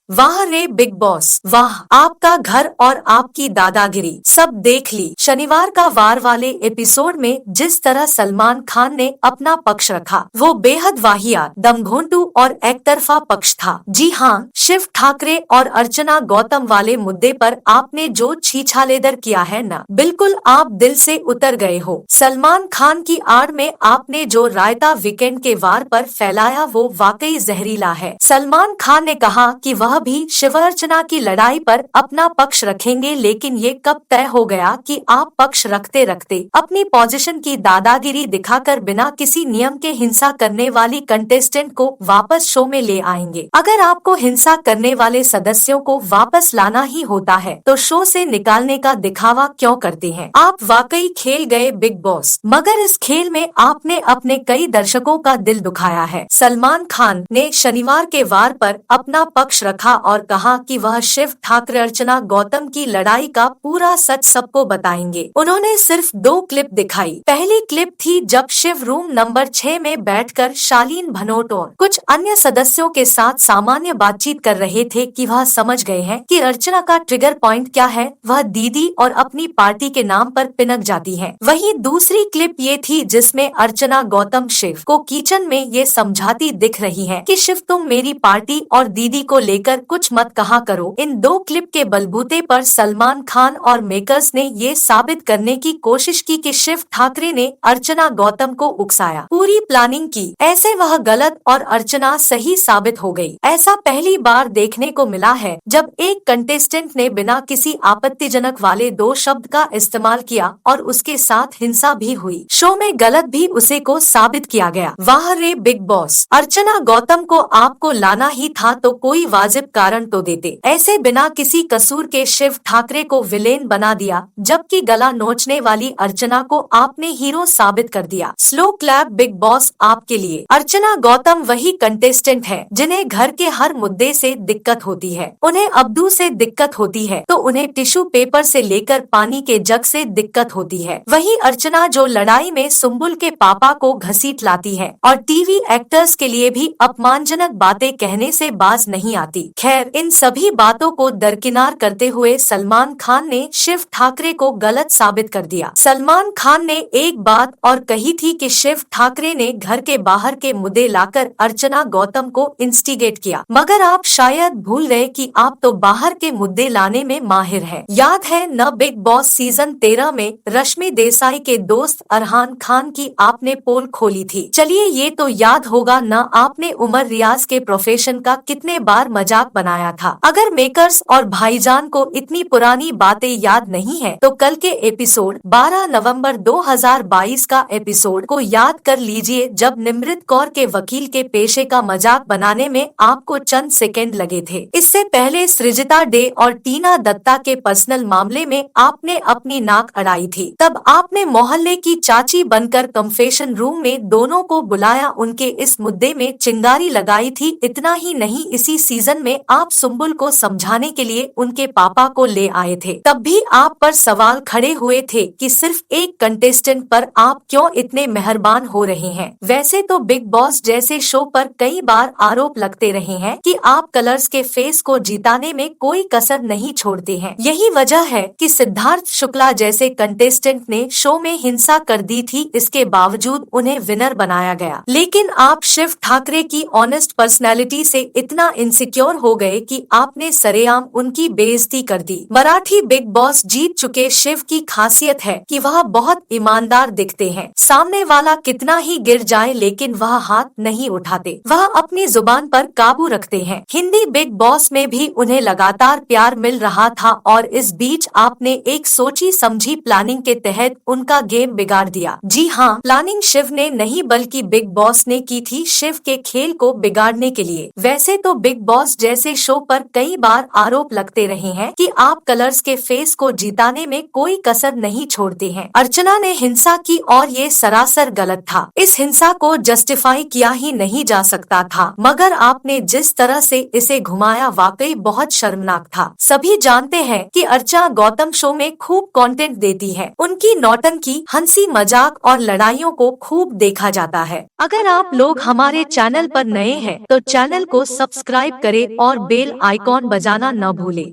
वाह रे big boss, वाह आपका घर और आपकी दादागिरी सब देख ली। शनिवार का वार वाले एपिसोड में जिस तरह सलमान खान ने अपना पक्ष रखा वो बेहद वाहियात, दमघोंटू और एकतरफा पक्ष था। जी हाँ, शिव ठाकरे और अर्चना गौतम वाले मुद्दे पर आपने जो छीछालेदर किया है ना, बिल्कुल आप दिल से उतर गए हो। सलमान खान की आड़ में आपने जो रायता वीकेंड के वार पर फैलाया वो वाकई जहरीला है। सलमान खान ने कहा कि वह भी शिव अर्चना की लड़ाई पर अपना पक्ष रखेंगे, लेकिन ये कब तय हो गया कि आप पक्ष रखते रखते अपनी पोजीशन की दादागिरी दिखाकर बिना किसी नियम के हिंसा करने वाली कंटेस्टेंट को वापस शो में ले आएंगे। अगर आपको हिंसा करने वाले सदस्यों को वापस लाना ही होता है तो शो से निकालने का दिखावा क्यों करते हैं? आप वाकई खेल गए बिग बॉस, मगर इस खेल में आपने अपने कई दर्शकों का दिल दुखाया है। सलमान खान ने शनिवार के वार पर अपना पक्ष रखा और कहा कि वह शिव ठाकरे अर्चना गौतम की लड़ाई का पूरा सच सबको बताएंगे। उन्होंने सिर्फ 2 क्लिप दिखाई। पहली क्लिप थी जब शिव रूम नंबर 6 में बैठकर शालीन भनोट और कुछ अन्य सदस्यों के साथ सामान्य बातचीत कर रहे थे कि वह समझ गए हैं कि अर्चना का ट्रिगर पॉइंट क्या है, वह दीदी और अपनी पार्टी के नाम पर पिनक जाती है। वहीं दूसरी क्लिप ये थी जिसमें अर्चना गौतम शिव को किचन में ये समझाती दिख रही है कि शिव तुम मेरी पार्टी और दीदी को लेकर कुछ मत कहा करो। इन 2 क्लिप के बलबूते पर सलमान खान और मेकर्स ने ये साबित करने की कोशिश की कि शिव ठाकरे ने अर्चना गौतम को उकसाया, पूरी प्लानिंग की। ऐसे वह गलत और अर्चना सही साबित हो गई। ऐसा पहली बार देखने को मिला है जब एक कंटेस्टेंट ने बिना किसी आपत्तिजनक वाले 2 शब्द का इस्तेमाल किया और उसके साथ हिंसा भी हुई। शो में गलत भी उसे को साबित किया गया। वाह रे बिग बॉस, अर्चना गौतम को आपको लाना ही था तो कोई वाजिब कारण तो देते। ऐसे बिना किसी कसूर के शिव ठाकरे को विलेन बना दिया, जबकि गला नोचने वाली अर्चना को आपने हीरो साबित कर दिया। स्लो क्लैप बिग बॉस आपके लिए। अर्चना गौतम वही कंटेस्टेंट है जिन्हें घर के हर मुद्दे से दिक्कत होती है। उन्हें अब्दू से दिक्कत होती है तो उन्हें टिश्यू पेपर से लेकर पानी के जग से दिक्कत होती है। वही अर्चना जो लड़ाई में सुम्बुल के पापा को घसीट लाती है और टीवी एक्टर्स के लिए भी अपमानजनक बातें कहने से बाज नहीं आती। खैर, इन सभी बातों को दरकिनार करते हुए सलमान खान ने शिव ठाकरे को गलत साबित कर दिया। सलमान खान ने एक बात और कही थी कि शिव ठाकरे ने घर के बाहर के मुद्दे लाकर अर्चना गौतम को इंस्टिगेट किया, मगर आप शायद भूल गए कि आप तो बाहर के मुद्दे लाने में माहिर हैं। याद है न बिग बॉस सीजन 13 में रश्मि देसाई के दोस्त अरहान खान की आपने पोल खोली थी। चलिए ये तो याद होगा न आपने उमर रियाज के प्रोफेशन का कितने बार मजाक बनाया था। अगर मेकर्स और भाईजान को इतनी पुरानी बातें याद नहीं है तो कल के एपिसोड 12 नवंबर 2022 का एपिसोड को याद कर लीजिए, जब निमृत कौर के वकील के पेशे का मजाक बनाने में आपको चंद सेकंड लगे थे। इससे पहले सृजिता डे और टीना दत्ता के पर्सनल मामले में आपने अपनी नाक अड़ाई थी। तब आपने मोहल्ले की चाची बनकर कन्फेशन रूम में दोनों को बुलाया, उनके इस मुद्दे में चिंगारी लगाई थी। इतना ही नहीं, इसी सीजन में आप सुम्बुल को समझाने के लिए उनके पापा को ले आए थे। तब भी आप पर सवाल खड़े हुए थे कि सिर्फ एक कंटेस्टेंट पर आप क्यों इतने मेहरबान हो रहे हैं। वैसे तो बिग बॉस जैसे शो पर कई बार आरोप लगते रहे हैं कि आप कलर्स के फेस को जिताने में कोई कसर नहीं छोड़ते हैं। यही वजह है कि सिद्धार्थ शुक्ला जैसे कंटेस्टेंट ने शो में हिंसा कर दी थी, इसके बावजूद उन्हें विनर बनाया गया। लेकिन आप शिव ठाकरे की ऑनेस्ट पर्सनैलिटी से इतना इनसिक्योर हो गए कि आपने सरेआम उनकी बेइज्जती कर दी। मराठी बिग बॉस जीत चुके शिव की खासियत है कि वह बहुत ईमानदार दिखते हैं। सामने वाला कितना ही गिर जाए लेकिन वह हाथ नहीं उठाते, वह अपनी जुबान पर काबू रखते हैं। हिंदी बिग बॉस में भी उन्हें लगातार प्यार मिल रहा था और इस बीच आपने एक सोची समझी प्लानिंग के तहत उनका गेम बिगाड़ दिया। जी हाँ, प्लानिंग शिव ने नहीं बल्कि बिग बॉस ने की थी शिव के खेल को बिगाड़ने के लिए। वैसे तो बिग बॉस जैसे शो पर कई बार आरोप लगते रहे हैं कि आप कलर्स के फेस को जिताने में कोई कसर नहीं छोड़ते हैं। अर्चना ने हिंसा की और ये सरासर गलत था। इस हिंसा को जस्टिफाई किया ही नहीं जा सकता था, मगर आपने जिस तरह से इसे घुमाया वाकई बहुत शर्मनाक था। सभी जानते हैं कि अर्चना गौतम शो में खूब कंटेंट देती है। उनकी नौटंकी, हंसी मजाक और लड़ाइयों को खूब देखा जाता है। अगर आप लोग हमारे चैनल पर नए हैं तो चैनल को सब्सक्राइब करें और बेल आइकॉन बजाना न भूले।